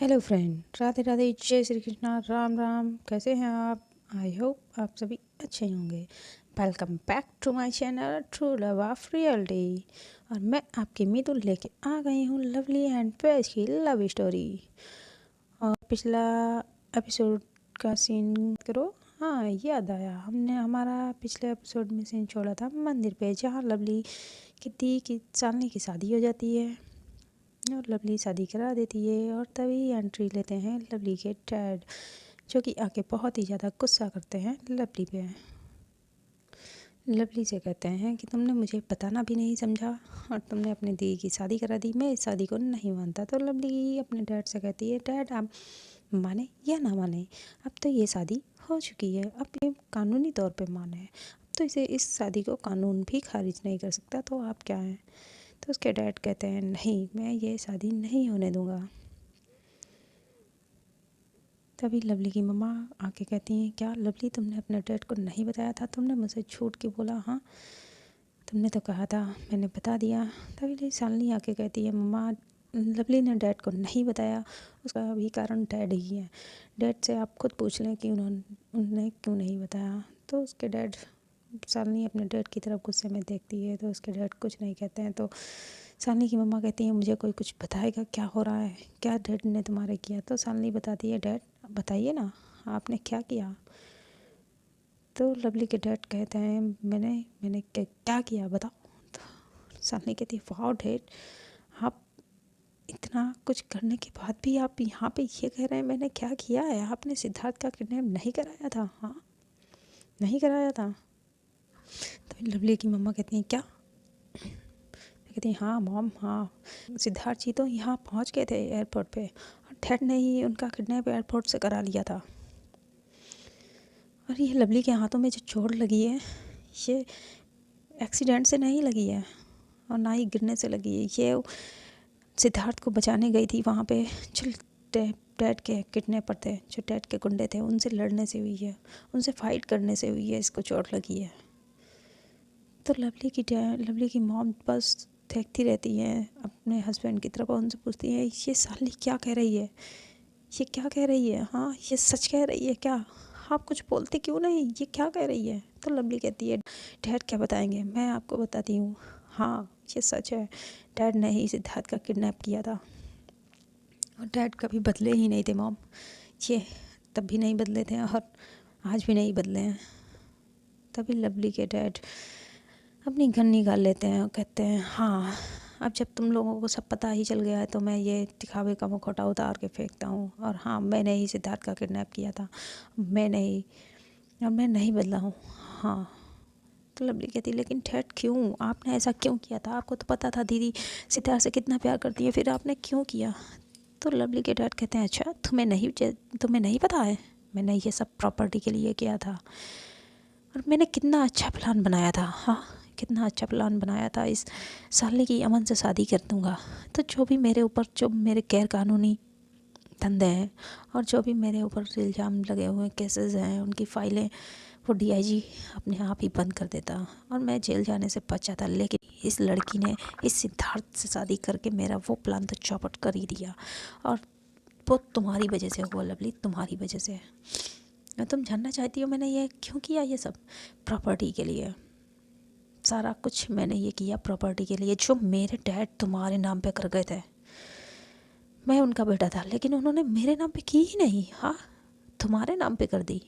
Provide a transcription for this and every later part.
Hello friend, Radhe Radhe, जय श्री कृष्णा, राम राम। कैसे हैं आप? आई होप आप सभी अच्छे होंगे। Welcome back to my channel true love of reality. और मैं आपकी मितुल लेके आ गई हूँ लवली एंड पेज की लव स्टोरी। और पिछला एपिसोड का सीन करो। हाँ, याद आया, हमने हमारा पिछले एपिसोड में सीन छोड़ा था मंदिर पे, जहाँ लवली की दी की सालनी की शादी हो जाती है और लवली शादी करा देती है। और तभी एंट्री लेते हैं लवली के डैड, जो कि आके बहुत ही ज़्यादा गुस्सा करते हैं लवली पे। लवली से कहते हैं कि तुमने मुझे बताना भी नहीं समझा और तुमने अपनी दी की शादी करा दी, मैं इस शादी को नहीं मानता। तो लवली अपने डैड से कहती है, डैड आप माने या ना माने, अब तो ये शादी हो चुकी है, अब ये कानूनी तौर पे माने, अब तो इस शादी को कानून भी खारिज नहीं कर सकता, तो आप क्या हैं? तो उसके डैड कहते हैं, नहीं, मैं ये शादी नहीं होने दूंगा। तभी लवली की मम्मा आके कहती हैं, क्या लवली, तुमने अपने डैड को नहीं बताया था? तुमने मुझसे झूठ क्यों बोला? हाँ, तुमने तो कहा था, मैंने बता दिया। तभी शालिनी आके कहती है, मम्मा लवली ने डैड को नहीं बताया, उसका भी कारण डैड ही है। डैड से आप खुद पूछ लें कि उन्होंने क्यों नहीं बताया। तो उसके डैड, शालिनी अपने डैड की तरफ गुस्से में देखती है तो उसके डैड कुछ नहीं कहते हैं। तो शालिनी की मम्मा कहती है, मुझे कोई कुछ बताएगा क्या हो रहा है, क्या डैड ने तुम्हारे किया? तो शालिनी बताती है, डैड बताइए ना, आपने क्या किया? तो लवली के डैड कहते हैं, मैंने क्या किया बताओ। तो शालिनी कहती है, वाह डैड, आप इतना कुछ करने के बाद भी आप यहाँ पे ये कह रहे हैं मैंने क्या किया है? आपने सिद्धार्थ का किडनैप नहीं कराया था? हाँ, नहीं कराया था। तो लवली की मम्मा कहती हैं, क्या? कहती हैं, हाँ मॉम, हाँ, सिद्धार्थ जी तो यहाँ पहुँच गए थे एयरपोर्ट पे और डैड ने ही उनका किडनैप एयरपोर्ट से करा लिया था। और ये लवली के हाथों में जो चोट लगी है, ये एक्सीडेंट से नहीं लगी है और ना ही गिरने से लगी है। ये सिद्धार्थ को बचाने गई थी वहाँ पे, जो डैड के किडनैपर थे, जो डैड के गुंडे थे, उनसे लड़ने से हुई है, उनसे फाइट करने से हुई है, इसको चोट लगी है। तो लवली की मॉम बस देखती रहती है अपने हस्बैंड की तरफ और उनसे पूछती है, ये साली क्या कह रही है? ये क्या कह रही है? हाँ, ये सच कह रही है क्या? आप कुछ बोलते क्यों नहीं? ये क्या कह रही है? तो लवली कहती है, डैड क्या बताएंगे, मैं आपको बताती हूँ। हाँ, ये सच है, डैड ने ही सिद्धार्थ का किडनैप किया था और डैड कभी बदले ही नहीं थे मॉम। ये तब भी नहीं बदले थे और आज भी नहीं बदले हैं। तभी लवली के डैड अपनी गन निकाल लेते हैं और कहते हैं, हाँ, अब जब तुम लोगों को सब पता ही चल गया है तो मैं ये दिखावे का मुखौटा उतार के फेंकता हूँ। और हाँ, मैंने ही सिद्धार्थ का किडनैप किया था, मैंने ही, और मैं नहीं बदला हूँ। हाँ। तो लवली कहती, लेकिन डैड क्यों? आपने ऐसा क्यों किया था? आपको तो पता था दीदी सिद्धार्थ से कितना प्यार करती है, फिर आपने क्यों किया? तो लवली के डैड कहते हैं, अच्छा, तुम्हें नहीं पता है, मैंने ये सब प्रॉपर्टी के लिए किया था और मैंने कितना अच्छा प्लान बनाया था। हाँ, कितना अच्छा प्लान बनाया था, इस साले की अमन से शादी कर दूँगा तो जो भी मेरे ऊपर, जो मेरे गैर कानूनी धंधे हैं और जो भी मेरे ऊपर इल्ज़ाम लगे हुए केसेस हैं, उनकी फाइलें वो डीआईजी अपने आप ही बंद कर देता और मैं जेल जाने से बच जाता। लेकिन इस लड़की ने इस सिद्धार्थ से शादी करके मेरा वो प्लान तो चौपट कर ही दिया और वो तुम्हारी वजह से हुआ लवली, तुम्हारी वजह से। तुम जानना चाहती हो मैंने ये क्यों किया? ये सब प्रॉपर्टी के लिए, सारा कुछ मैंने ये किया प्रॉपर्टी के लिए। जो मेरे डैड तुम्हारे नाम पे कर गए थे, मैं उनका बेटा था, लेकिन उन्होंने मेरे नाम पे की ही नहीं। हाँ, तुम्हारे नाम पे कर दी।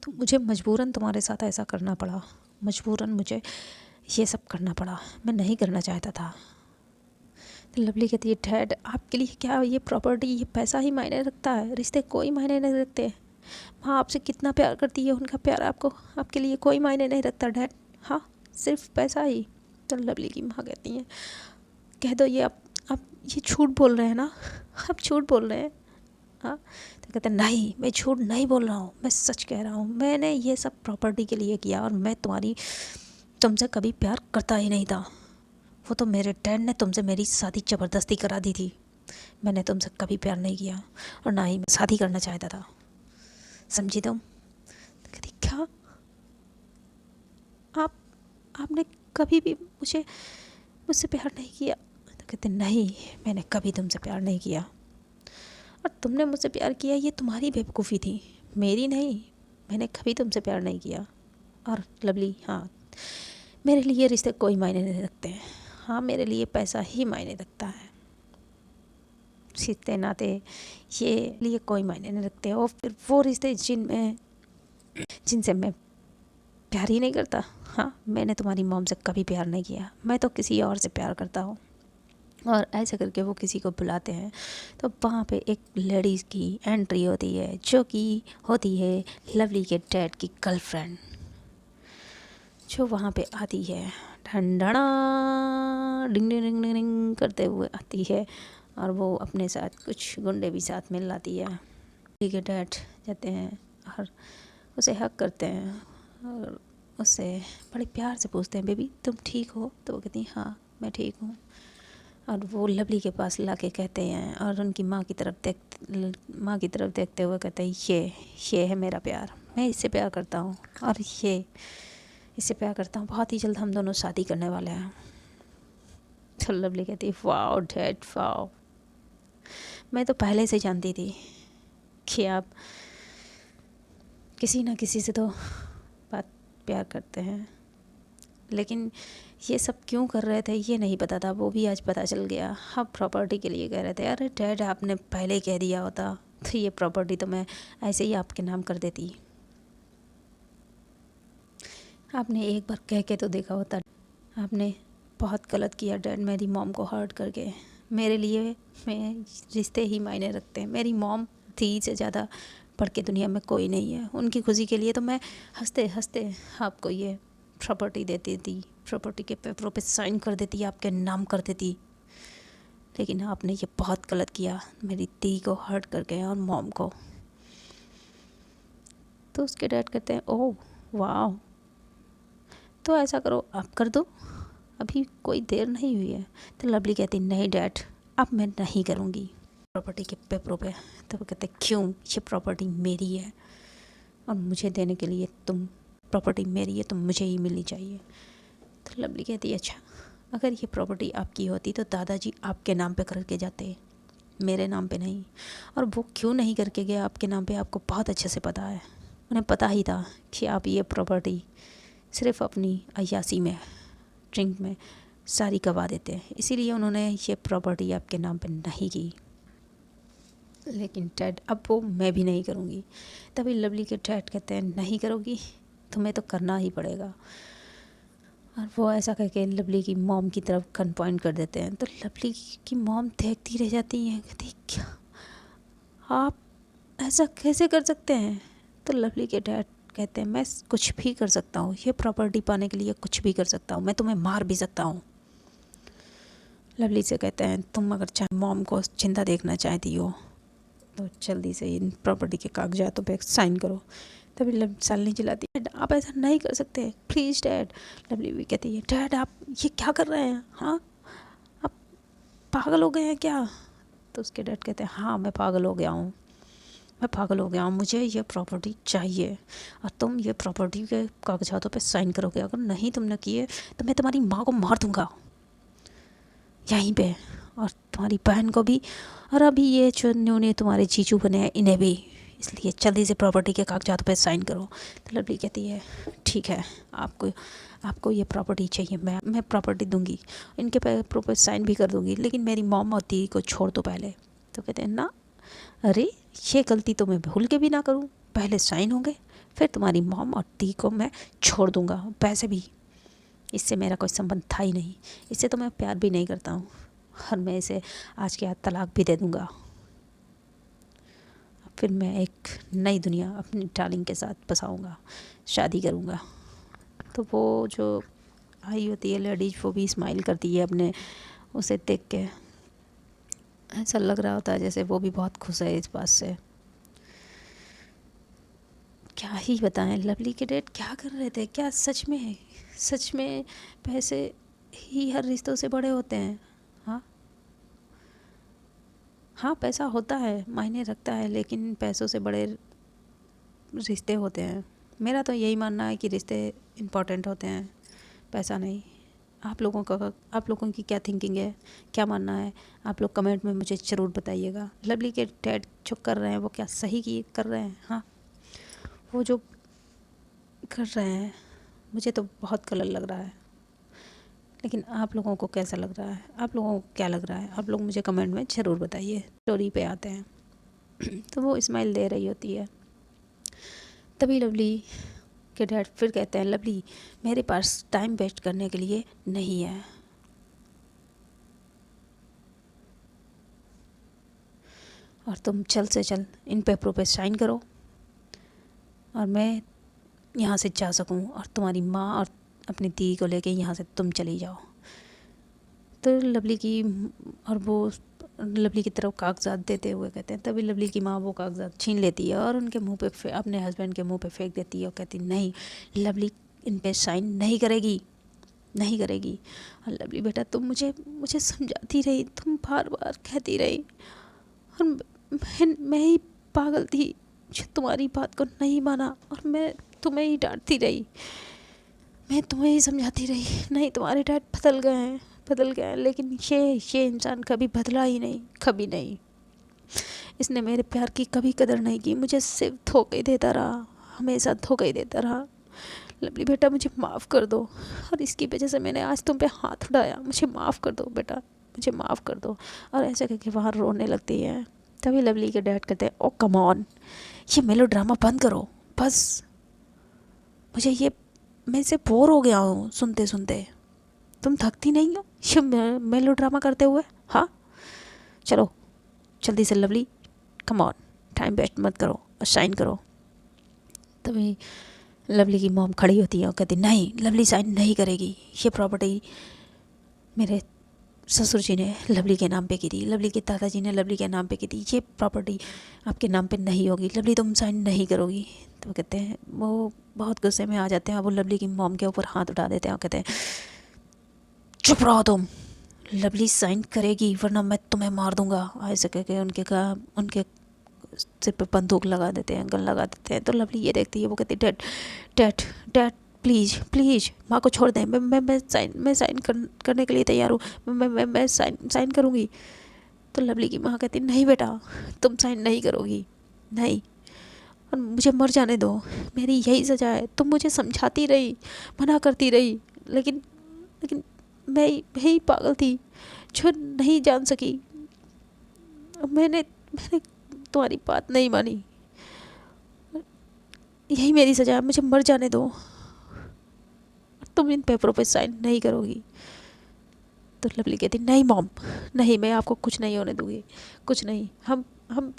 तो मुझे मजबूरन तुम्हारे साथ ऐसा करना पड़ा, मजबूरन मुझे ये सब करना पड़ा, मैं नहीं करना चाहता था। तो लवली कहती है, डैड आपके लिए क्या ये प्रॉपर्टी, ये पैसा ही मायने रखता है? रिश्ते कोई मायने नहीं रखते। माँ आपसे कितना प्यार करती है, उनका प्यार आपके लिए कोई मायने नहीं रखता डैड। हाँ, सिर्फ पैसा ही। तो लवली की माँ कहती हैं, कह दो ये आप ये झूठ बोल रहे हैं ना, आप झूठ बोल रहे हैं। हाँ, तो कहते हैं, नहीं, मैं झूठ नहीं बोल रहा हूँ, मैं सच कह रहा हूँ, मैंने ये सब प्रॉपर्टी के लिए किया और मैं तुमसे कभी प्यार करता ही नहीं था। वो तो मेरे डैड ने तुमसे मेरी शादी ज़बरदस्ती करा दी थी, मैंने तुमसे कभी प्यार नहीं किया और ना ही मैं शादी करना चाहता था, समझी तुम? तो कहती, क्या आप आपने कभी भी मुझसे प्यार नहीं किया? तो कहते नहीं, मैंने कभी तुमसे प्यार नहीं किया, और तुमने मुझसे प्यार किया ये तुम्हारी बेवकूफ़ी थी, मेरी नहीं। मैंने कभी तुमसे प्यार नहीं किया। और लवली, हाँ मेरे लिए रिश्ते कोई मायने नहीं रखते हैं, हाँ मेरे लिए पैसा ही मायने रखता है, रिश्ते नाते ये लिए कोई मायने नहीं रखते। और फिर वो रिश्ते जिनसे मैं प्यार ही नहीं करता, हाँ मैंने तुम्हारी मॉम से कभी प्यार नहीं किया, मैं तो किसी और से प्यार करता हूँ। और ऐसे करके वो किसी को बुलाते हैं तो वहाँ पे एक लेडीज़ की एंट्री होती है जो कि होती है लवली के डैड की गर्लफ्रेंड, जो वहाँ पे आती है ढंढना डिंग डिंग डिंग डिंग करते हुए आती है, और वो अपने साथ कुछ गुंडे भी साथ में लाती है। लवली के डैड जाते हैं और उसे हक करते हैं और उससे बड़े प्यार से पूछते हैं बेबी तुम ठीक हो, तो वो कहती है हाँ मैं ठीक हूँ। और वो लवली के पास ला के कहते हैं और उनकी माँ की तरफ देखते हुए कहते हैं ये है मेरा प्यार, मैं इससे प्यार करता हूँ और ये इससे प्यार करता हूँ, बहुत ही जल्द हम दोनों शादी करने वाले हैं। तो लवली कहती है वाओ डैड वाओ, मैं तो पहले से जानती थी कि आप किसी ना किसी से तो प्यार करते हैं, लेकिन ये सब क्यों कर रहे थे ये नहीं पता था, वो भी आज पता चल गया। आप प्रॉपर्टी के लिए कह रहे थे, अरे डैड आपने पहले ही कह दिया होता तो ये प्रॉपर्टी तो मैं ऐसे ही आपके नाम कर देती, आपने एक बार कह के तो देखा होता। आपने बहुत गलत किया डैड मेरी मॉम को हर्ट करके, मेरे लिए मैं रिश्ते ही मायने रखते हैं, मेरी मॉम थी से ज़्यादा बढ़ के दुनिया में कोई नहीं है, उनकी खुशी के लिए तो मैं हंसते हंसते आपको ये प्रॉपर्टी देती थी, प्रॉपर्टी के पेपरों पे साइन कर देती, आपके नाम कर देती, लेकिन आपने ये बहुत गलत किया मेरी दी को हर्ट करके और मॉम को। तो उसके डैड कहते हैं ओह वाह, तो ऐसा करो आप कर दो, अभी कोई देर नहीं हुई है। तो लवली कहती नहीं डैड अब मैं नहीं करूँगी प्रॉपर्टी के पेपरों पे। तो वो कहते क्यों, ये प्रॉपर्टी मेरी है और मुझे देने के लिए प्रॉपर्टी मेरी है तो मुझे ही मिलनी चाहिए। तो लवली कहती अच्छा अगर ये प्रॉपर्टी आपकी होती तो दादाजी आपके नाम पे करके जाते, मेरे नाम पे नहीं। और वो क्यों नहीं करके गए आपके नाम पे, आपको बहुत अच्छे से पता है, उन्हें पता ही था कि आप ये प्रॉपर्टी सिर्फ अपनी अय्यासी में ड्रिंक में सारी गवा देते हैं, इसीलिए उन्होंने ये प्रॉपर्टी आपके नाम पे नहीं की। लेकिन डैड अब वो मैं भी नहीं करूँगी। तभी लवली के डैड कहते हैं नहीं करोगी, तुम्हें तो करना ही पड़ेगा। और वो ऐसा करके लवली की मॉम की तरफ गन पॉइंट कर देते हैं। तो लवली की मॉम देखती रह जाती हैं, कहती क्या आप ऐसा कैसे कर सकते हैं। तो लवली के डैड कहते हैं मैं कुछ भी कर सकता हूँ, ये प्रॉपर्टी पाने के लिए कुछ भी कर सकता हूँ, मैं तुम्हें मार भी सकता हूँ। लवली से कहते हैं तुम अगर चाहे मॉम को जिंदा देखना चाहती हो तो जल्दी से इन प्रॉपर्टी के कागजातों पे साइन करो। तभी शालिनी चिल्लाती है आप ऐसा नहीं कर सकते प्लीज़ डैड। लवली भी कहती है डैड आप ये क्या कर रहे हैं, हाँ आप पागल हो गए हैं क्या। तो उसके डैड कहते हैं हाँ मैं पागल हो गया हूँ, मुझे ये प्रॉपर्टी चाहिए और तुम ये प्रॉपर्टी के कागजातों पे साइन करोगे, अगर नहीं तुमने किए तो मैं तुम्हारी माँ को मार दूँगा यहीं पे और तुम्हारी बहन को भी, और अभी ये जो न्यू तुम्हारे जीजू बने हैं इन्हें भी, इसलिए जल्दी से प्रॉपर्टी के कागजातों पे साइन करो। तो लवली कहती है ठीक है आपको ये प्रॉपर्टी चाहिए, मैं प्रॉपर्टी दूंगी, इनके पेपरों पे साइन भी कर दूंगी, लेकिन मेरी मॉम और दी को छोड़ दो पहले। तो कहते हैं ना अरे ये गलती तो मैं भूल के भी ना करूं, पहले साइन होंगे फिर तुम्हारी मॉम और दी को मैं छोड़ दूंगा, पैसे भी इससे मेरा कोई संबंध था ही नहीं, इससे तो मैं प्यार भी नहीं करता हूँ और मैं इसे आज के आज तलाक भी दे दूँगा, फिर मैं एक नई दुनिया अपनी डार्लिंग के साथ बसाऊँगा, शादी करूँगा। तो वो जो आई होती है लेडीज वो भी स्माइल करती है अपने उसे देख के, ऐसा लग रहा होता है जैसे वो भी बहुत खुश है इस बात से। क्या ही बताएं लवली के डैड क्या कर रहे थे, क्या सच में पैसे ही हर रिश्तों से बड़े होते हैं। हाँ पैसा होता है मायने रखता है, लेकिन पैसों से बड़े रिश्ते होते हैं। मेरा तो यही मानना है कि रिश्ते इम्पोर्टेंट होते हैं, पैसा नहीं। आप लोगों की क्या थिंकिंग है, क्या मानना है, आप लोग कमेंट में मुझे ज़रूर बताइएगा। लवली के डैड जो कर रहे हैं वो क्या सही कर रहे हैं? हाँ, वो जो कर रहे हैं मुझे तो बहुत गलत लग रहा है, लेकिन आप लोगों को कैसा लग रहा है, आप लोगों को क्या लग रहा है, आप लोग मुझे कमेंट में ज़रूर बताइए। स्टोरी पे आते हैं तो वो स्माइल दे रही होती है, तभी लवली के डैड फिर कहते हैं, लवली मेरे पास टाइम वेस्ट करने के लिए नहीं है, और तुम जल्द से जल्द इन पेपरों पे साइन करो और मैं यहाँ से जा सकूँ और तुम्हारी माँ और अपनी दी को लेके यहाँ से तुम चली जाओ। तो लवली की तरफ कागजात देते हुए कहते हैं, तभी लवली की माँ वो कागजात छीन लेती है और उनके मुंह पे अपने हस्बैंड के मुंह पे फेंक देती है और कहती नहीं, लवली इन पे साइन नहीं करेगी, नहीं करेगी। और लवली बेटा तुम मुझे समझाती रही, तुम बार बार कहती रही, और मैं ही पागल थी जो तुम्हारी बात को नहीं माना, और मैं तुम्हें ही डांटती रही, मैं तुम्हें ही समझाती रही, नहीं तुम्हारे डैड बदल गए हैं, लेकिन ये इंसान कभी बदला ही नहीं, कभी नहीं। इसने मेरे प्यार की कभी कदर नहीं की, मुझे सिर्फ धोखे देता रहा, हमेशा धोखे देता रहा। लवली बेटा मुझे माफ़ कर दो, और इसकी वजह से मैंने आज तुम पे हाथ उठाया, मुझे माफ़ कर दो बेटा, मुझे माफ़ कर दो। और ऐसे करके वहाँ रोने लगती है। तभी लवली के डैड कहते हैं, ओ कम ऑन, ये मेलोड्रामा बंद करो बस, मैं इससे बोर हो गया हूँ सुनते सुनते, तुम थकती नहीं हो ये मेलोड्रामा करते हुए? हाँ चलो जल्दी से Lovely, come on, time waste मत करो और साइन करो। तभी लवली की मॉम खड़ी होती है और कहती, नहीं लवली साइन नहीं करेगी, ये प्रॉपर्टी मेरे ससुर जी ने लवली के नाम पे की थी, लवली के दादाजी ने लवली के नाम पे की थी, ये प्रॉपर्टी आपके नाम पे नहीं होगी, लवली तुम साइन नहीं करोगी। तो वो कहते हैं, वो बहुत गुस्से में आ जाते हैं, वो लवली की मॉम के ऊपर हाथ उठा देते हैं और कहते हैं, चुप रहो तुम, लवली साइन करेगी वरना मैं तुम्हें मार दूंगा। ऐसे करके उनके सिर पे बंदूक लगा देते हैं, गन लगा देते हैं। तो लवली ये देखती है, वो कहती है, dad dad dad please please माँ को छोड़ दें, मैं साइन करने के लिए तैयार हूँ, मैं साइन करूँगी। तो लवली की माँ कहती, नहीं बेटा तुम साइन नहीं करोगी, नहीं, और मुझे मर जाने दो, मेरी यही सज़ा है। तुम मुझे समझाती रही, मना करती रही, लेकिन मैं ही पागल थी जो नहीं जान सकी, मैंने तुम्हारी बात नहीं मानी, यही मेरी सज़ा है, मुझे मर जाने दो, तुम इन पेपरों पे साइन नहीं करोगी। तो लवली कहती, नहीं मॉम, नहीं, मैं आपको कुछ नहीं होने दूँगी, कुछ नहीं। हम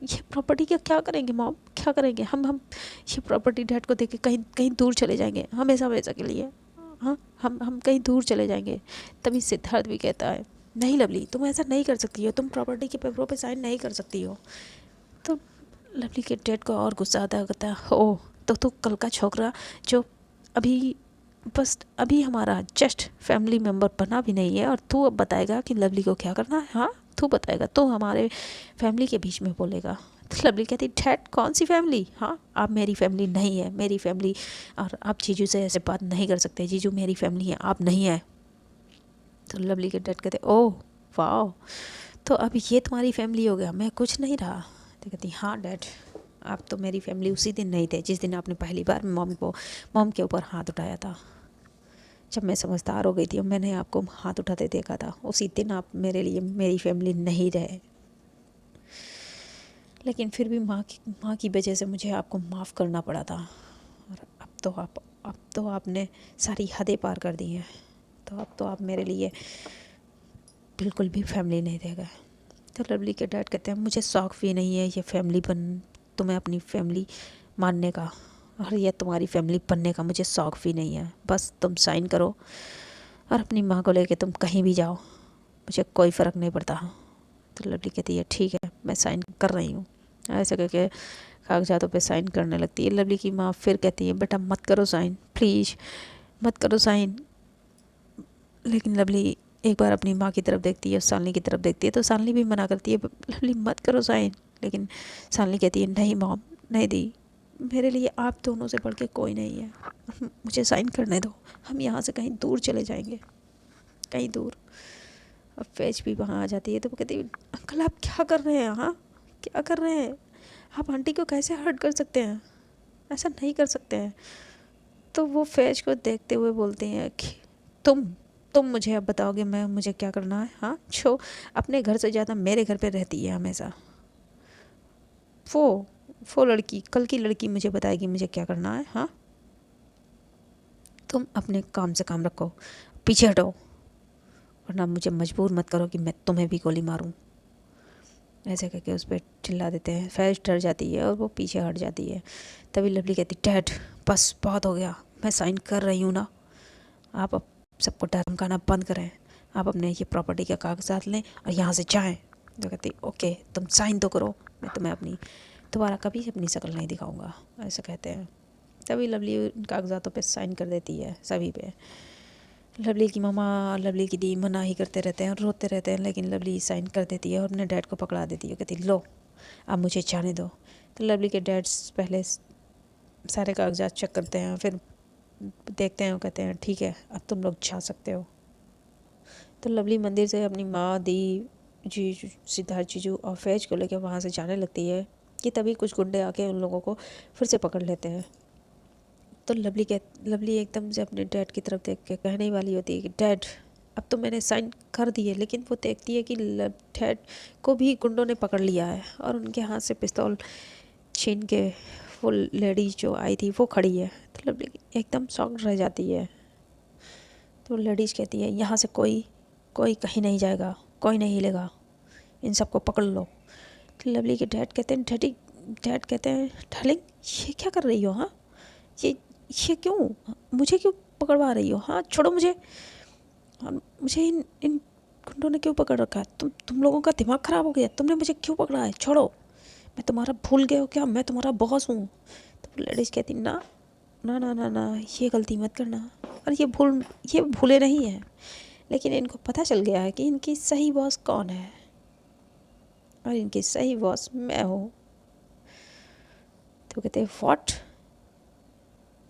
ये प्रॉपर्टी का क्या करेंगे मॉम, क्या करेंगे हम ये प्रॉपर्टी डैड को देके कहीं दूर चले जाएंगे, हमेशा के लिए। हाँ, हम कहीं दूर चले जाएंगे। तभी सिद्धार्थ भी कहता है, नहीं लवली तुम ऐसा नहीं कर सकती हो, तुम प्रॉपर्टी के पेपरों पे साइन नहीं कर सकती हो। तो लवली के डैड को और गुस्सा आता है, कहता है, ओह तो तू कल का छोकरा जो अभी हमारा जस्ट फैमिली मेम्बर बना भी नहीं है, और तू अब बताएगा कि लवली को क्या करना है? हाँ तू बताएगा, तो हमारे फैमिली के बीच में बोलेगा। तो लवली कहती, डैड कौन सी फैमिली? हाँ आप मेरी फैमिली नहीं है, मेरी फैमिली, और आप जीजू से ऐसे बात नहीं कर सकते, जीजू मेरी फैमिली है, आप नहीं है। तो लवली के डैड कहते, ओह वाह, तो अब ये तुम्हारी फैमिली हो गया, मैं कुछ नहीं रहा। तो कहती, हाँ डैड आप तो मेरी फैमिली उसी दिन नहीं थे जिस दिन आपने पहली बार मॉम के ऊपर हाथ उठाया था। जब मैं समझदार हो गई थी और मैंने आपको हाथ उठाते देखा था, उसी दिन आप मेरे लिए मेरी फैमिली नहीं रहे। लेकिन फिर भी माँ की वजह से मुझे आपको माफ़ करना पड़ा था, और अब तो आपने सारी हदें पार कर दी हैं, तो अब तो आप मेरे लिए बिल्कुल भी फैमिली नहीं रह गए। तो लवली के डैड कहते हैं, मुझे शौक़ भी नहीं है ये फैमिली तुम्हें अपनी फैमिली मानने का, और ये तुम्हारी फैमिली बनने का मुझे शौक़ भी नहीं है। बस तुम साइन करो और अपनी माँ को लेके तुम कहीं भी जाओ, मुझे कोई फ़र्क नहीं पड़ता। तो लवली कहती है, ठीक है मैं साइन कर रही हूँ। ऐसे करके कागजातों पे साइन करने लगती है। लवली की माँ फिर कहती है, बेटा मत करो साइन, प्लीज़ मत करो साइन। लेकिन लवली एक बार अपनी माँ की तरफ देखती है, सालनी की तरफ देखती है, तो सालनी भी मना करती है, लवली मत करो साइन। लेकिन सालनी कहती है, नहीं मॉम, नहीं दी, मेरे लिए आप दोनों से बढ़ के कोई नहीं है, मुझे साइन करने दो, हम यहाँ से कहीं दूर चले जाएंगे। कहीं दूर। अब फैज भी वहाँ आ जाती है तो वो कहती है अंकल आप क्या कर रहे हैं, हाँ क्या कर रहे हैं, आप आंटी को कैसे हर्ट कर सकते हैं, ऐसा नहीं कर सकते हैं। तो वो फैज को देखते हुए बोलते हैं कि तुम मुझे अब बताओगे मैं मुझे क्या करना है, हाँ जो अपने घर से ज़्यादा मेरे घर पे रहती है हमेशा, वो लड़की, कल की लड़की मुझे बताएगी मुझे क्या करना है। हाँ तुम अपने काम से काम रखो, पीछे हटो, वरना मुझे मजबूर मत करो कि मैं तुम्हें भी गोली मारूं। ऐसे करके उस पर चिल्ला देते हैं। फैज डर जाती है और वो पीछे हट जाती है। तभी लवली कहती डैड बस बहुत हो गया, मैं साइन कर रही हूँ ना, आप अब सबको धमकाना बंद करें, आप अपने ये प्रॉपर्टी के कागजात लें और यहाँ से जाएं। तो कहती ओके तुम साइन तो करो, मैं तुम्हें अपनी दोबारा कभी अपनी शक्ल नहीं दिखाऊंगा, ऐसे कहते हैं। तभी लवली उन कागजातों पे साइन कर देती है सभी पे। लवली की मामा और लवली की दी मना ही करते रहते हैं और रोते रहते हैं, लेकिन लवली साइन कर देती है और अपने डैड को पकड़ा देती है। कहती लो अब मुझे जाने दो। तो लवली के डैड पहले सारे कागजात चेक करते हैं, फिर देखते हैं, कहते हैं ठीक है अब तुम लोग जा सकते हो। तो लवली मंदिर से अपनी माँ, दी, जी, सिद्धार्थ जीजू और फैज को लेकर वहाँ से जाने लगती है कि तभी कुछ गुंडे आके उन लोगों को फिर से पकड़ लेते हैं। तो लवली एकदम से अपने डैड की तरफ देख के कहने ही वाली होती है कि डैड अब तो मैंने साइन कर दिए, लेकिन वो देखती है कि डैड को भी गुंडों ने पकड़ लिया है और उनके हाथ से पिस्तौल छीन के वो लेडीज जो आई थी वो खड़ी है। तो लवली एकदम शॉक्ड रह जाती है। तो लेडीज कहती है यहाँ से कोई कहीं नहीं जाएगा, कोई नहीं हिलेगा, इन सबको पकड़ लो। तो लवली के डैड कहते हैं डैड कहते हैं डार्लिंग ये क्या कर रही हो, हाँ ये क्यों, मुझे क्यों पकड़वा रही हो, हाँ छोड़ो मुझे, मुझे इन गुंडों ने क्यों पकड़ रखा है, तुम लोगों का दिमाग ख़राब हो गया, तुमने मुझे क्यों पकड़ा है, छोड़ो, मैं तुम्हारा भूल गए हो क्या, मैं तुम्हारा बॉस हूँ। तो लेडीज़ कहती ना ना ना ना ना ये गलती मत करना, और ये भूले नहीं हैं, लेकिन इनको पता चल गया है कि इनकी सही बॉस कौन है, और इनकी सही बॉस मैं हूँ। तो कहते हैं व्हाट,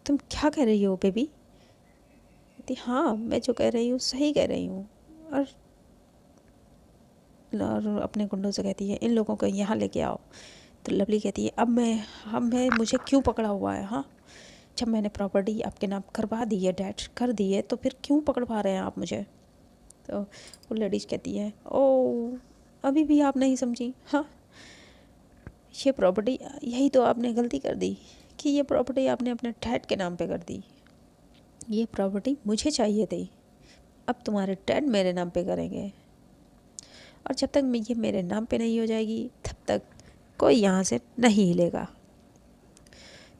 तुम क्या कह रही हो बेबी। कहती हाँ मैं जो कह रही हूँ सही कह रही हूँ। और अपने गुंडों से कहती है इन लोगों को यहाँ लेके आओ। तो लवली कहती है अब मैं मुझे क्यों पकड़ा हुआ है, हाँ जब मैंने प्रॉपर्टी आपके नाम करवा दी है डैड, कर दी है, तो फिर क्यों पकड़वा रहे हैं आप मुझे। तो वो लेडीज़ कहती है ओ अभी भी आप नहीं समझी, हाँ ये प्रॉपर्टी, यही तो आपने गलती कर दी कि ये प्रॉपर्टी आपने अपने डैड के नाम पे कर दी, ये प्रॉपर्टी मुझे चाहिए थी, अब तुम्हारे डैड मेरे नाम पे करेंगे, और जब तक ये मेरे नाम पे नहीं हो जाएगी तब तक कोई यहाँ से नहीं हिलेगा।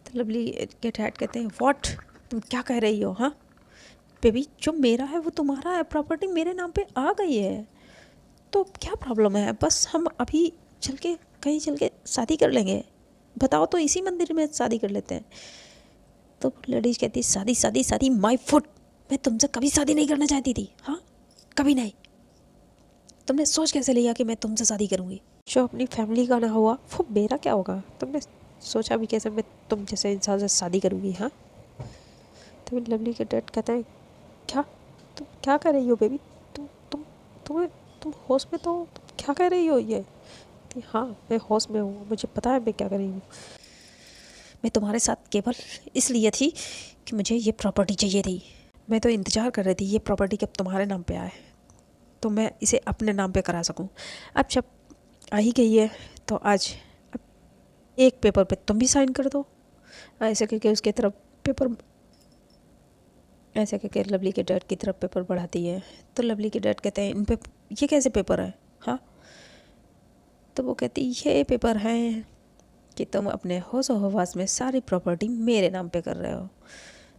तो लवली के डैड कहते हैं व्हाट, तुम क्या कह रही हो, हाँ बेबी जो मेरा है वो तुम्हारा है, प्रॉपर्टी मेरे नाम पे आ गई है तो क्या प्रॉब्लम है, बस हम अभी कहीं चल के शादी कर लेंगे, बताओ तो इसी मंदिर में शादी कर लेते हैं। तो लेडीज कहती शादी शादी शादी माय फुट, मैं तुमसे कभी शादी नहीं करना चाहती थी, हाँ कभी नहीं, तुमने सोच कैसे लिया कि मैं तुमसे शादी करूँगी, जो अपनी फैमिली का ना हुआ वो मेरा क्या होगा, तुमने सोचा भी कैसे मैं तुम जैसे इंसान से शादी करूँगी, हाँ। तो लवली के डैड कहते हैं क्या, तुम क्या कर रही हो बेबी, तुम होश में तो, तुम क्या कर रही हो ये। हाँ मैं होश में हूँ, मुझे पता है मैं क्या कर रही हूँ, मैं तुम्हारे साथ केवल इसलिए थी कि मुझे ये प्रॉपर्टी चाहिए थी, मैं तो इंतज़ार कर रही थी ये प्रॉपर्टी कब तुम्हारे नाम पे आए तो मैं इसे अपने नाम पे करा सकूं। अब जब आ ही गई है तो आज अब एक पेपर पे तुम भी साइन कर दो। ऐसे करके उसके तरफ पेपर, ऐसे करके लवली के डैड की तरफ पेपर बढ़ाती है। तो लवली के डैड कहते हैं इन पे ये कैसे पेपर है, हाँ। तो वो कहती ये पेपर हैं कि तुम अपने होश हवास में सारी प्रॉपर्टी मेरे नाम पे कर रहे हो।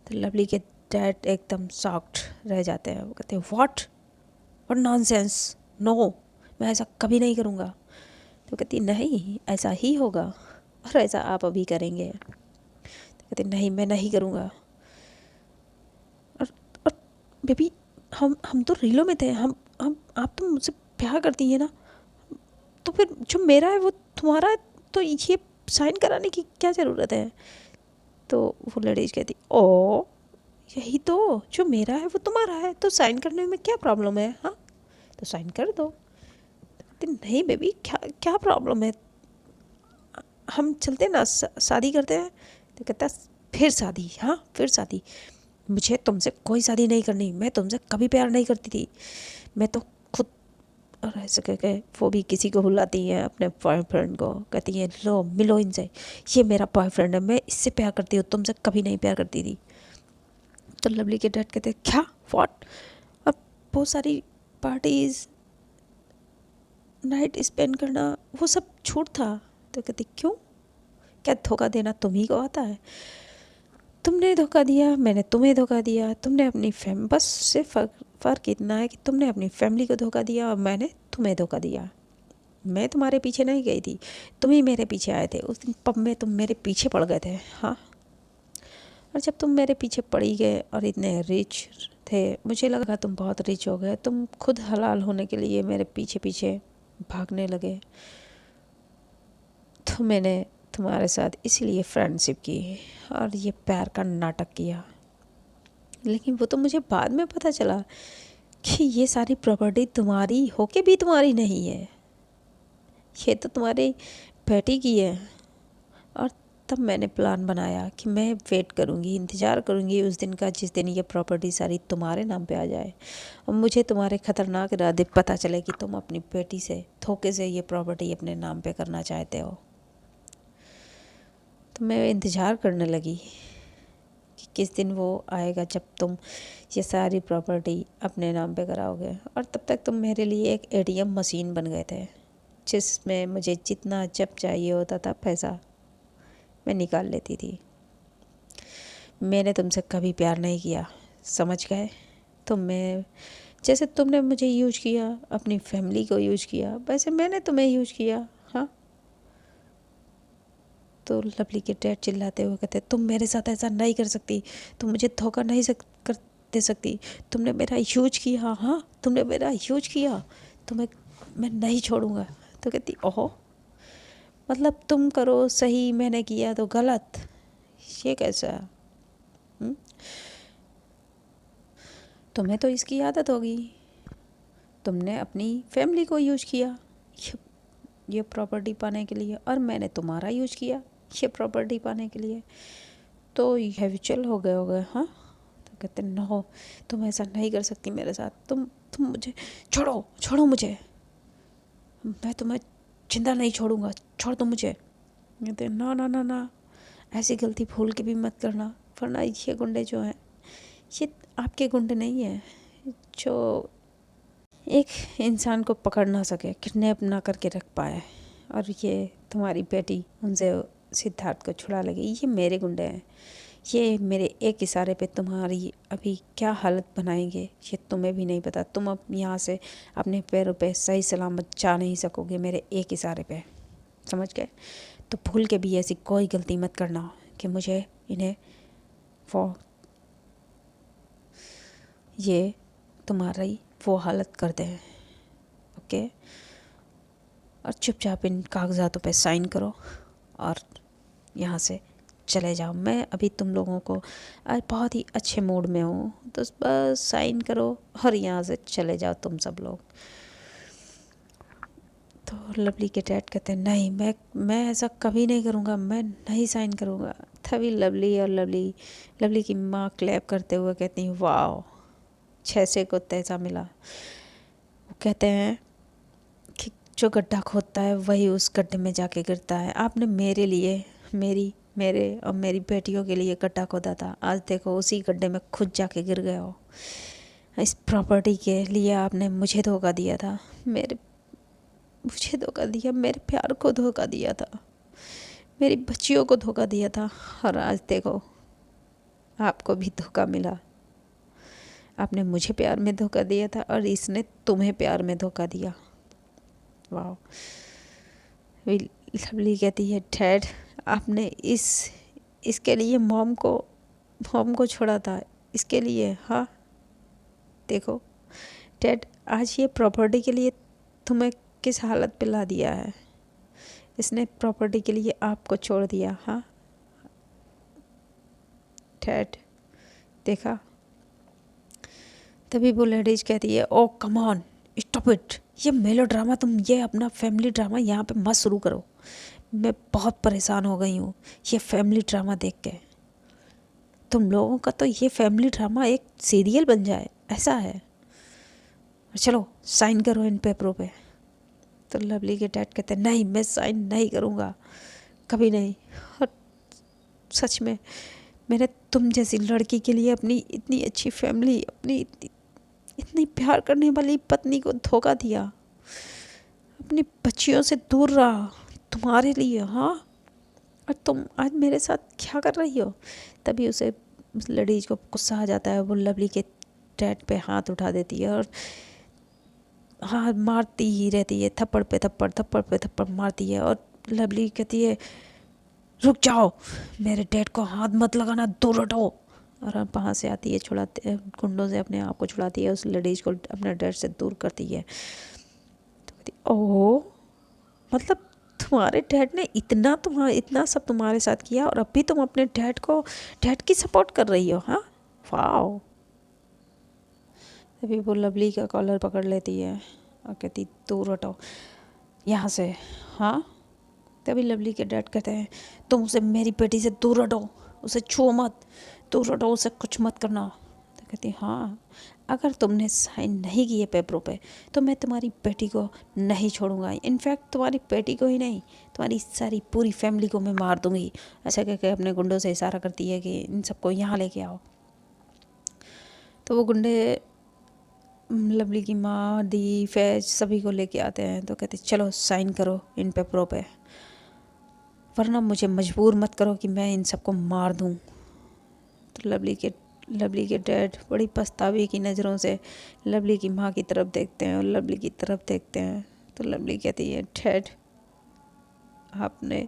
तो लवली के डैड एकदम शॉक्ड रह जाते हैं। वो कहते हैं व्हाट और नॉनसेंस, नो मैं ऐसा कभी नहीं करूँगा। तो कहती नहीं ऐसा ही होगा और ऐसा आप अभी करेंगे। तो कहती नहीं मैं नहीं करूँगा। और बेबी हम तो रीलों में थे, हम आप तो मुझसे प्यार करती हैं ना, तो फिर जो मेरा है वो तुम्हारा है, तो ये साइन कराने की क्या ज़रूरत है। तो वो लेडीज कहती ओ यही तो, जो मेरा है वो तुम्हारा है, तो साइन करने में क्या प्रॉब्लम है? हाँ, तो साइन कर दो। कहते नहीं बेबी, क्या क्या प्रॉब्लम है, हम चलते ना, शादी करते हैं। तो कहता फिर शादी? हाँ फिर शादी? मुझे तुमसे कोई शादी नहीं करनी, मैं तुमसे कभी प्यार नहीं करती थी, मैं तो खुद। और ऐसे कह के वो भी किसी को बुलाती है, अपने बॉयफ्रेंड को, कहती है लो मिलो इनसे, ये मेरा बॉयफ्रेंड है, मैं इससे प्यार करती हूँ, तुमसे कभी नहीं प्यार करती थी। तो लवली के डैड कहते क्या, व्हाट? और बहुत सारी पार्टीज, नाइट स्पेंड करना, वो सब छूट था। तो कहती क्यों, क्या धोखा देना तुम्ही को आता है? तुमने धोखा दिया, मैंने तुम्हें धोखा दिया, तुमने अपनी बस सिर्फ फ़र्क इतना है कि तुमने अपनी फैमिली को धोखा दिया और मैंने तुम्हें धोखा दिया। मैं तुम्हारे पीछे नहीं गई थी, तुम ही मेरे पीछे आए थे। उस दिन पब में तुम मेरे पीछे पड़ गए थे। हाँ, और जब तुम मेरे पीछे पड़ी गए और इतने रिच थे, मुझे लगा तुम बहुत रिच हो गए, तुम खुद हलाल होने के लिए मेरे पीछे पीछे भागने लगे। तो मैंने तुम्हारे साथ इसीलिए फ्रेंडशिप की और ये प्यार का नाटक किया। लेकिन वो तो मुझे बाद में पता चला कि ये सारी प्रॉपर्टी तुम्हारी होके भी तुम्हारी नहीं है, ये तो तुम्हारी बेटी की है। और तब मैंने प्लान बनाया कि मैं वेट करूँगी, इंतज़ार करूँगी उस दिन का जिस दिन ये प्रॉपर्टी सारी तुम्हारे नाम पे आ जाए और मुझे तुम्हारे ख़तरनाक इरादे पता चले कि तुम अपनी बेटी से धोखे से ये प्रॉपर्टी अपने नाम पे करना चाहते हो। तो मैं इंतज़ार करने लगी कि किस दिन वो आएगा जब तुम ये सारी प्रॉपर्टी अपने नाम पे कराओगे। और तब तक तुम मेरे लिए एक एटीएम मशीन बन गए थे, जिसमें मुझे जितना जब चाहिए होता था पैसा मैं निकाल लेती थी। मैंने तुमसे कभी प्यार नहीं किया, समझ गए? मैं जैसे तुमने मुझे यूज किया, अपनी फैमिली को यूज किया, वैसे मैंने तुम्हें यूज किया। हाँ, तो लवली के डैड चिल्लाते हुए कहते तुम मेरे साथ ऐसा नहीं कर सकती, तुम मुझे धोखा नहीं कर दे सकती, तुमने मेरा यूज किया। हाँ, तुमने मेरा यूज किया, तुम्हें मैं नहीं छोड़ूंगा। तो कहती ओहो, मतलब तुम करो सही, मैंने किया तो गलत, ये कैसा? तुम्हें तो इसकी आदत होगी, तुमने अपनी फैमिली को यूज किया ये प्रॉपर्टी पाने के लिए, और मैंने तुम्हारा यूज किया ये प्रॉपर्टी पाने के लिए, तो हैबिचुअल हो गए होगे। हाँ, तो कहते नो, तुम ऐसा नहीं कर सकती मेरे साथ, तुम मुझे छोड़ो, छोड़ो मुझे, मैं तुम्हें जिंदा नहीं छोड़ूंगा, छोड़ दो मुझे। कहते ना ना ना ना, ऐसी गलती भूल के भी मत करना, वरना ये गुंडे जो हैं, ये आपके गुंडे नहीं हैं जो एक इंसान को पकड़ ना सके, किडनैप ना करके रख पाए, और ये तुम्हारी बेटी उनसे सिद्धार्थ को छुड़ा लगी, ये मेरे गुंडे हैं। ये मेरे एक इशारे पे तुम्हारी अभी क्या हालत बनाएंगे ये तुम्हें भी नहीं पता। तुम अब यहाँ से अपने पैरों पे सही सलामत जा नहीं सकोगे मेरे एक इशारे पे, समझ गए? तो भूल के भी ऐसी कोई गलती मत करना कि मुझे इन्हें वो ये तुम्हारी वो हालत कर दे। ओके, और चुपचाप इन कागजातों पे साइन करो और यहाँ से चले जाओ। मैं अभी तुम लोगों को आज बहुत ही अच्छे मूड में हूँ, तो बस साइन करो और यहाँ से चले जाओ तुम सब लोग। तो लवली के डैड कहते हैं नहीं, मैं ऐसा कभी नहीं करूँगा, मैं नहीं साइन करूँगा। तभी लवली और लवली की माँ क्लैप करते हुए कहती हैं वाह, छैसे को तैसा मिला। वो कहते हैं कि जो गड्ढा खोदता है वही उस गड्ढे में जाके गिरता है। आपने मेरे लिए, मेरे और मेरी बेटियों के लिए गड्ढा खोदा था, आज देखो उसी गड्ढे में खुद जाके गिर गए हो। इस प्रॉपर्टी के लिए आपने मुझे धोखा दिया था, मुझे धोखा दिया, मेरे प्यार को धोखा दिया था, मेरी बच्चियों को धोखा दिया था, और आज देखो आपको भी धोखा मिला। आपने मुझे प्यार में धोखा दिया था और इसने तुम्हें प्यार में धोखा दिया। वाह। लवली कहती है डैड, आपने इसके लिए मॉम को छोड़ा था, इसके लिए। हाँ देखो डैड, आज ये प्रॉपर्टी के लिए तुम्हें किस हालत पे ला दिया है, इसने प्रॉपर्टी के लिए आपको छोड़ दिया। हाँ डैड, देखा। तभी वो लेडीज कहती है, ओ कम ऑन स्टॉप इट, ये मेलो ड्रामा, तुम ये अपना फैमिली ड्रामा यहाँ पे मत शुरू करो। मैं बहुत परेशान हो गई हूँ ये फैमिली ड्रामा देख के। तुम लोगों का तो ये फैमिली ड्रामा एक सीरियल बन जाए ऐसा है। चलो साइन करो इन पेपरों पे। तो लवली के डैड कहते हैं, नहीं मैं साइन नहीं करूँगा, कभी नहीं। और सच में मैंने तुम जैसी लड़की के लिए अपनी इतनी अच्छी फैमिली, अपनी इतनी प्यार करने वाली पत्नी को धोखा दिया, अपनी बच्चियों से दूर रहा तुम्हारे लिए। हाँ, और तुम आज मेरे साथ क्या कर रही हो। तभी उस लेडीज को गुस्सा आ जाता है। वो लवली के डैड पे हाथ उठा देती है और हाँ मारती ही रहती है, थप्पड़ पे थप्पड़, थप्पड़ पे थप्पड़ मारती है। और लवली कहती है, रुक जाओ, मेरे डैड को हाथ मत लगाना, दूर हटो। और अब वहाँ से आती है, छुड़ाती गुंडों से अपने आप को छुड़ाती है, उस लेडीज को अपने डैड से दूर करती है। तो कहती, ओह मतलब तुम्हारे डैड ने इतना सब तुम्हारे साथ किया और अब भी तुम अपने डैड की सपोर्ट कर रही हो। हाँ वाओ। तभी वो लवली का कॉलर पकड़ लेती है और कहती, दूर हटो यहाँ से। हाँ, तभी लवली के डैड कहते हैं, तुम उसे मेरी बेटी से दूर हटो, उसे छुओ मत, दूर हटो, उसे कुछ मत करना। तो कहती, हाँ अगर तुमने साइन नहीं किए पेपरों पे तो मैं तुम्हारी बेटी को नहीं छोड़ूंगा। इनफैक्ट तुम्हारी बेटी को ही नहीं, तुम्हारी सारी पूरी फैमिली को मैं मार दूंगी। ऐसा कह के अपने गुंडों से इशारा करती है कि इन सबको यहाँ लेके आओ। तो वो गुंडे लवली की माँ, दी, फैज सभी को लेके आते हैं। तो कहते, चलो साइन करो इन पेपरों पे, वरना मुझे मजबूर मत करो कि मैं इन सबको मार दूं। तो लवली के डैड बड़ी पछतावे की नज़रों से लवली की माँ की तरफ देखते हैं और लवली की तरफ देखते हैं। तो लवली कहती है, डैड आपने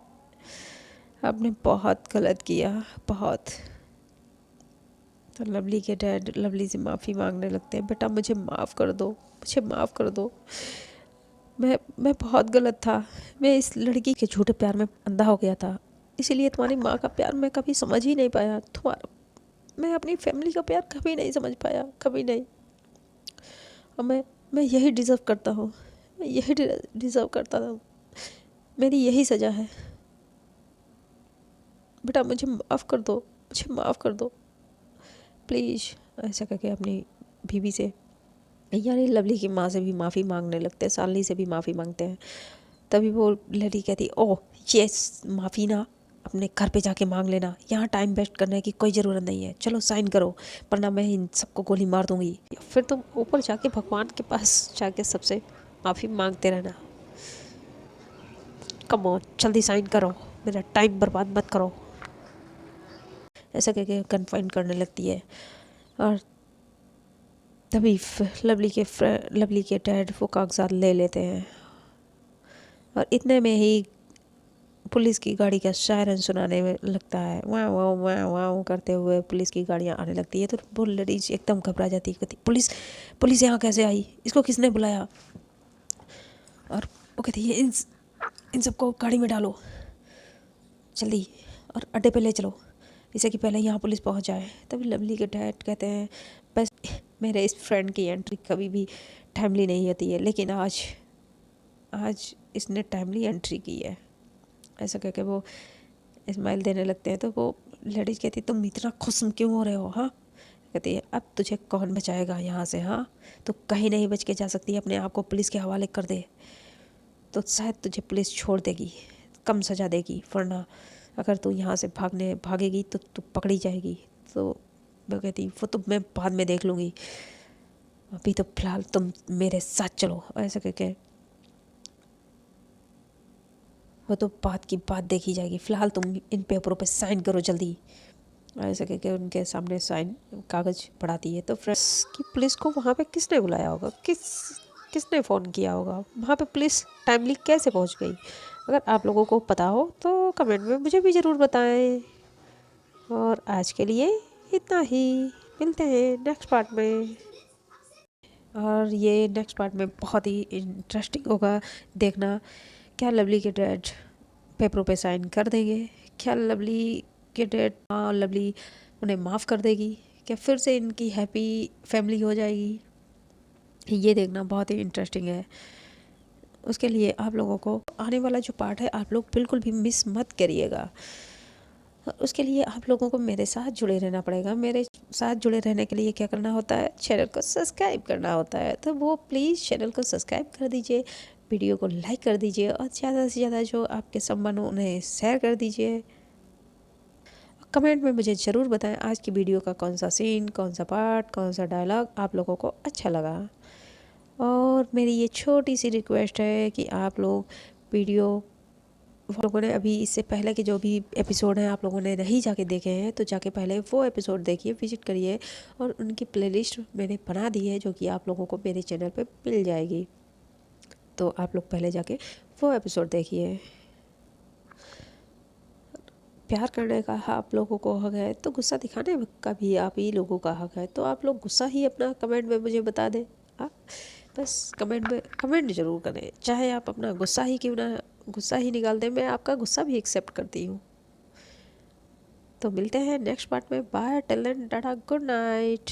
बहुत गलत किया, बहुत। तो लवली के डैड लवली से माफ़ी मांगने लगते हैं, बेटा मुझे माफ़ कर दो, मुझे माफ़ कर दो, मैं बहुत गलत था, मैं इस लड़की के झूठे प्यार में अंधा हो गया था, इसीलिए तुम्हारी माँ का प्यार मैं कभी समझ ही नहीं पाया, मैं अपनी फैमिली का प्यार कभी नहीं समझ पाया, कभी नहीं। और मैं यही डिज़र्व करता हूँ, मैं यही डिज़र्व करता था, मेरी यही सज़ा है, बेटा मुझे माफ़ कर दो, मुझे माफ़ कर दो प्लीज़। ऐसा करके अपनी बीवी से, यानी लवली की माँ से भी माफ़ी मांगने लगते हैं, शालिनी से भी माफ़ी मांगते हैं। तभी वो लड़ी कहती, ओह ये माफ़ी ना अपने घर पे जाके मांग लेना, यहाँ टाइम वेस्ट करने की कोई ज़रूरत नहीं है, चलो साइन करो वरना मैं इन सबको गोली मार दूँगी। फिर तुम ऊपर जाके भगवान के पास जाके सबसे माफ़ी मांगते रहना। कम ऑन जल्दी साइन करो, मेरा टाइम बर्बाद मत करो। ऐसा करके कन्फाइन करने लगती है। और तभी लवली के डैड वो कागजात ले लेते हैं और इतने में ही पुलिस की गाड़ी का सायरन सुनाने में लगता है, वाह वाह वाह वाह करते हुए पुलिस की गाड़ियाँ आने लगती है। तो वो लेडीज एकदम घबरा जाती है, कहती, पुलिस यहाँ कैसे आई, इसको किसने बुलाया। और वो कहती है, इन सबको गाड़ी में डालो जल्दी और अड्डे पे ले चलो, इससे कि पहले यहाँ पुलिस पहुँच जाए। तभी लवली के डैड कहते हैं, बस मेरे इस फ्रेंड की एंट्री कभी भी टाइमली नहीं होती है, लेकिन आज इसने टाइमली एंट्री की है। ऐसा कह के वो स्माइल देने लगते हैं। तो वो लेडीज कहती, तुम इतना खुश क्यों हो रहे हो। हाँ, कहती है, अब तुझे कौन बचाएगा यहाँ से। हाँ, तो कहीं नहीं बच के जा सकती, अपने आप को पुलिस के हवाले कर दे तो शायद तुझे पुलिस छोड़ देगी, कम सज़ा देगी, वरना अगर तू यहाँ से भागेगी तो तू पकड़ी जाएगी। तो मैं कहती, वो तो मैं बाद में देख लूँगी, अभी तो फिलहाल तुम मेरे साथ चलो। ऐसा करके वो तो बात की बात देखी जाएगी, फ़िलहाल तुम इन पेपरों पे साइन करो जल्दी। ऐसा करके उनके सामने साइन कागज़ पढ़ाती है। तो फ्रेंड्स की पुलिस को वहाँ पे किसने बुलाया होगा, किसने फ़ोन किया होगा, वहाँ पे पुलिस टाइमली कैसे पहुँच गई। अगर आप लोगों को पता हो तो कमेंट में मुझे भी ज़रूर बताएं। और आज के लिए इतना ही, मिलते हैं नेक्स्ट पार्ट में। और ये नेक्स्ट पार्ट में बहुत ही इंटरेस्टिंग होगा, देखना क्या लवली के डैड पेपरों पे साइन कर देंगे, क्या लवली के डैड लवली उन्हें माफ़ कर देगी, क्या फिर से इनकी हैप्पी फैमिली हो जाएगी, ये देखना बहुत ही इंटरेस्टिंग है। उसके लिए आप लोगों को आने वाला जो पार्ट है आप लोग बिल्कुल भी मिस मत करिएगा। उसके लिए आप लोगों को मेरे साथ जुड़े रहना पड़ेगा। मेरे साथ जुड़े रहने के लिए क्या करना होता है, चैनल को सब्सक्राइब करना होता है। तो वो प्लीज़ चैनल को सब्सक्राइब कर दीजिए, वीडियो को लाइक कर दीजिए और ज़्यादा से ज़्यादा जो आपके संबंध उन्हें शेयर कर दीजिए। कमेंट में मुझे ज़रूर बताएं आज की वीडियो का कौन सा सीन, कौन सा पार्ट, कौन सा डायलॉग आप लोगों को अच्छा लगा। और मेरी ये छोटी सी रिक्वेस्ट है कि आप लोग वीडियो, आप लोगों ने अभी इससे पहले के जो भी एपिसोड हैं आप लोगों ने नहीं जाके देखे हैं तो जाके पहले वो एपिसोड देखिए, विजिट करिए। और उनकी प्लेलिस्ट मैंने बना दी है जो कि आप लोगों को मेरे चैनल पे मिल जाएगी, तो आप लोग पहले जाके वो एपिसोड देखिए। प्यार करने का आप लोगों को हक है तो गुस्सा दिखाने का भी आप ही लोगों का हक है। तो आप लोग गुस्सा ही अपना कमेंट में मुझे बता दें। बस कमेंट में कमेंट ज़रूर करें, चाहे आप अपना गुस्सा ही क्यों ना गुस्सा ही निकाल दें, मैं आपका गुस्सा भी एक्सेप्ट करती हूँ। तो मिलते हैं नेक्स्ट पार्ट में। Bye, till then tata, good night.